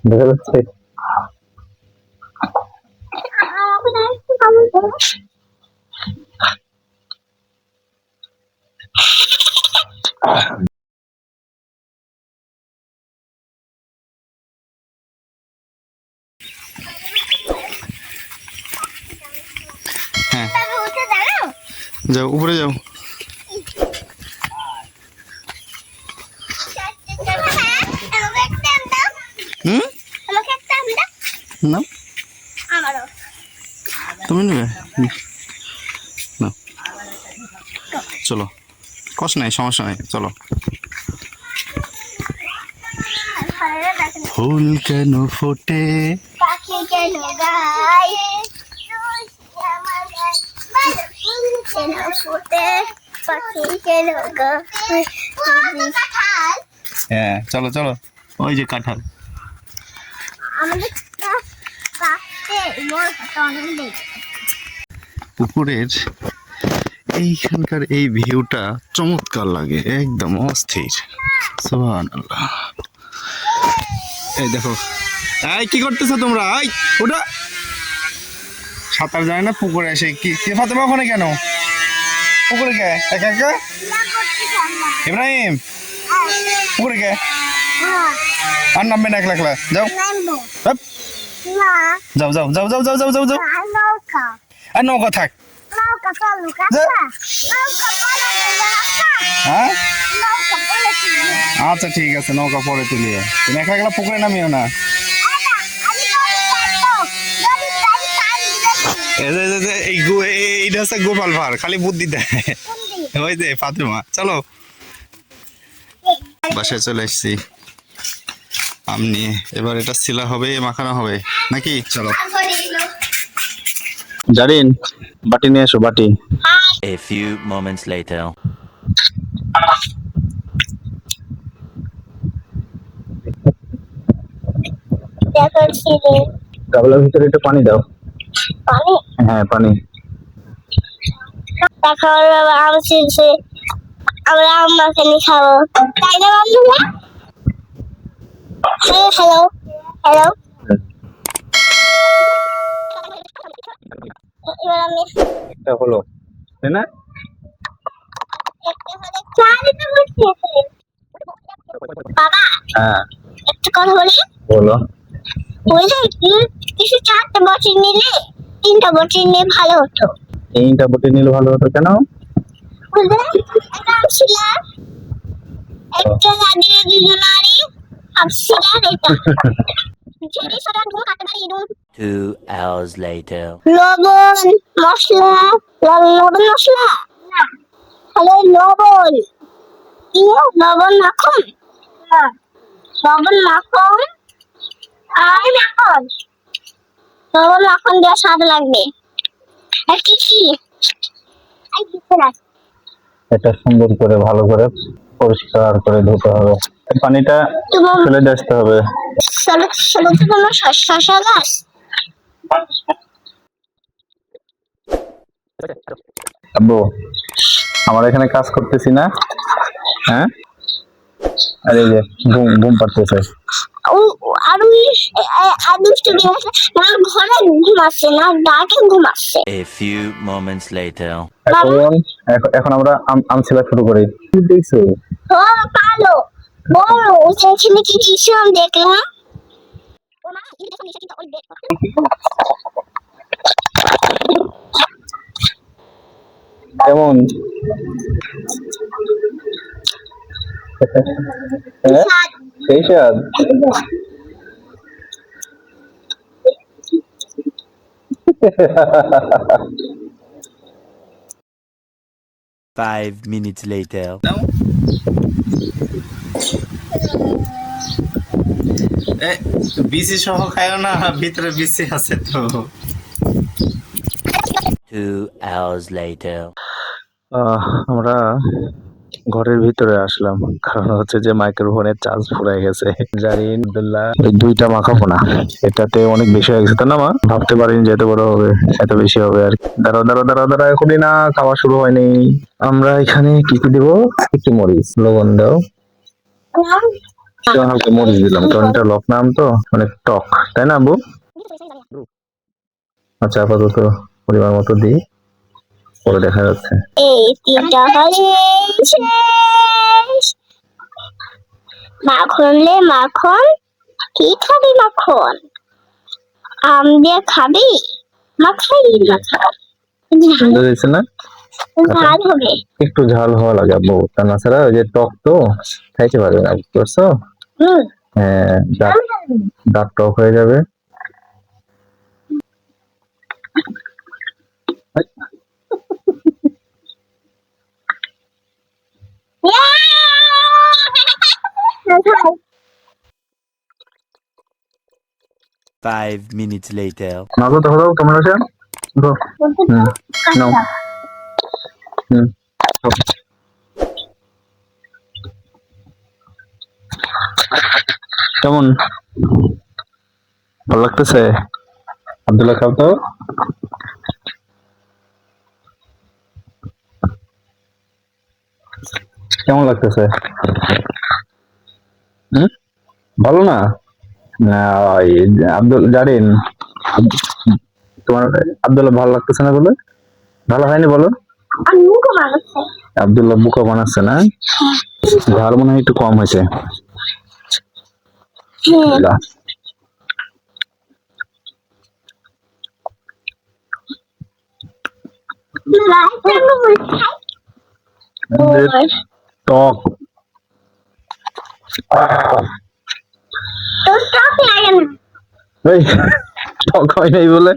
দেখা যাচ্ছে? হ্যাঁ, যাও উপরে যাও। হুম, না তুমি নেবে না, চলো, কষ্ট নাই, সমস্যা নাই, চলো। ফুল কেন ফোটে, পাখি কেন গায়, কেন ফোটে, পাখি কেন গায়। হ্যাঁ চলো চলো, ওই যে কাঁঠাল। আমাদের পাশে মোর অনেক পুকুরের এইখানকার এই ভিউটা চমৎকার লাগে, একদম অস্থির। সুবহানাল্লাহ। এই দেখো, এই কি করতেছো তোমরা? এই ওটা সাঁতার যায় না পুকুরে এসে কি কে ফাতেমা ওখানে কেন? পুকুরে কে একা একা? ইব্রাহিম পুকুরে কে? আর নামবে না একলা একলা, যাও হাপ, যাও যাও যাও যাও যাও যাও যাও যাও। আর নৌকা থাক। যা। হ্যাঁ আচ্ছা ঠিক আছে, নৌকা পরে তুলিয়ে, তুমি একলা একলা পুকুরে নামিও না। এইটা হচ্ছে গোপাল ভাড়, খালি বুদ্ধি দেয়। ওই যে ফাতেমা, চলো বাসায় চলে এসছি আম নিয়ে। এবার এটা শিলা হবে, মাখানো হবে নাকি? চলো জারিন, বাটি নিয়ে এসো, বাটি। A few moments later. গাবলার ভিতরে একটু পানি দাও। হ্যাঁ পানি। আম ছিলছে, আমরা আম মাখানি খাবো, তাই না বন্ধুরা? Hello hello. এবার আমি এটা হলো, তাই না? বাবা হ্যাঁ একটা কথা বলি, বলো। বুঝলে কিছু 4টা বছর নিলে 3টা বছর নিয়ে ভালো হতো। তিনটা বটি নিলে ভালো হতো কেন? বুঝলে একটা আম ছিল, একটা দাদি দুজনারি আম ছিল, এটা যদি সেটা ঘুম কাটতে পারি। 2 hours later. লবণ মশলা, লবণ মশলা না, হলো লবণ, কি লবণ মাখন, লবণ মাখন আর মাখন, লবণ মাখন দেওয়া স্বাদ লাগবে। আর কি কি আর কিছু না। এটা সুন্দর করে ভালো করে পরিষ্কার করে ধুতে হবে, পানিটা ফেলে দিয়ে আসতে হবে। চলো তো কোনো শসা গাছ। আব্বু, আমার এখানে কাজ করতেছি না, হ্যাঁ, আর এই যে ঘুম পাড়তেছে। আর দুষ্টু না, ঘরে ঘুমাচ্ছে না, ডাকে ঘুমাচ্ছে। A few moments later. এখন আমরা আম ছিলা শুরু করি। দেখছো কালো বড় সেখানে কি কিছু আমি দেখলাম। কেমন? সেই স্বাদ। 5 minutes later. বিসি সহ খায় না, ভিতরে বিসি আছে তো। 2 hours later. আমরা ঘরের ভিতরে আসলাম, কারণ হচ্ছে যে মাইক্রোফোনের চার্জ ফুরাই গেছে। জারিন আব্দুল্লাহ দুইটা মাখাবো না, এটাতে অনেক বেশি হয়ে গেছে, তাই না মা? ভাবতে পারিনি যে এত বড় হবে, এত বেশি হবে। আর দাঁড়াও দাঁড়াও দাঁড়াও দাঁড়াও, এখনই না, খাওয়া শুরু হয়নি। আমরা এখানে কি কি দিব? একটু মরিচ, লবণ দাও, একটু হালকা মরিচ দিলাম, কারণ এটা লক নাম তো অনেক টক, তাই না আব্বু? আচ্ছা আপাতত পরিমাণ মতো দিই, পরে দেখা যাচ্ছে। এই 3টা হলে শেষ। মাখন লে মাখন, কি খাবি মাখন? আম দিয়ে খাবি? মাখাই মাখন। সুন্দর হয়েছে না? ঝাল হবে। একটু ঝাল হওয়া লাগে আব্বু, তা না ছাড়া ওই যে টক তো খাইতে পারবে না, বুঝতে পারছো? হুম। হ্যাঁ, দাঁত টক হয়ে যাবে। ঝাল। 5 minutes later. মাগো তো হলো তোমার আছে? হুম, নাও। হুম। কেমন ভালো লাগতেছে? আব্দুল্লাহ খাও তো। কেমন লাগতেছে? হুম, ভালো না? না, ওই আব্দুল জারিন, তোমার আব্দুল্লাহ ভালো লাগতেছে না বলে? ভালো হয়নি বলো? আমি মুখো বানাচ্ছে। আব্দুল্লাহ বুকা বানাচ্ছে না? ঝাল মনে হয় একটু কম হয়েছে। হ্যাঁ। টক তোর টক লাগে না। এই, টক হয় নাই বলে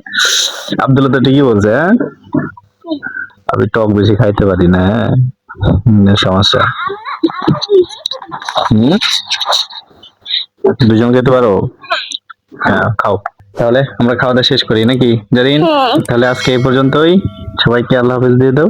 আব্দুল্লাহ তো ঠিকই বলছে। হ্যাঁ, আমি টক বেশি খাইতে পারি না। সমস্যা। হুম, দুজন খেতে পারো? হ্যাঁ, খাও। তাহলে আমরা খাওয়া দাওয়া শেষ করি নাকি জারিন? হ্যাঁ। তাহলে আজকে এই পর্যন্তই, সবাইকে আল্লাহ হাফেজ দিয়ে দাও।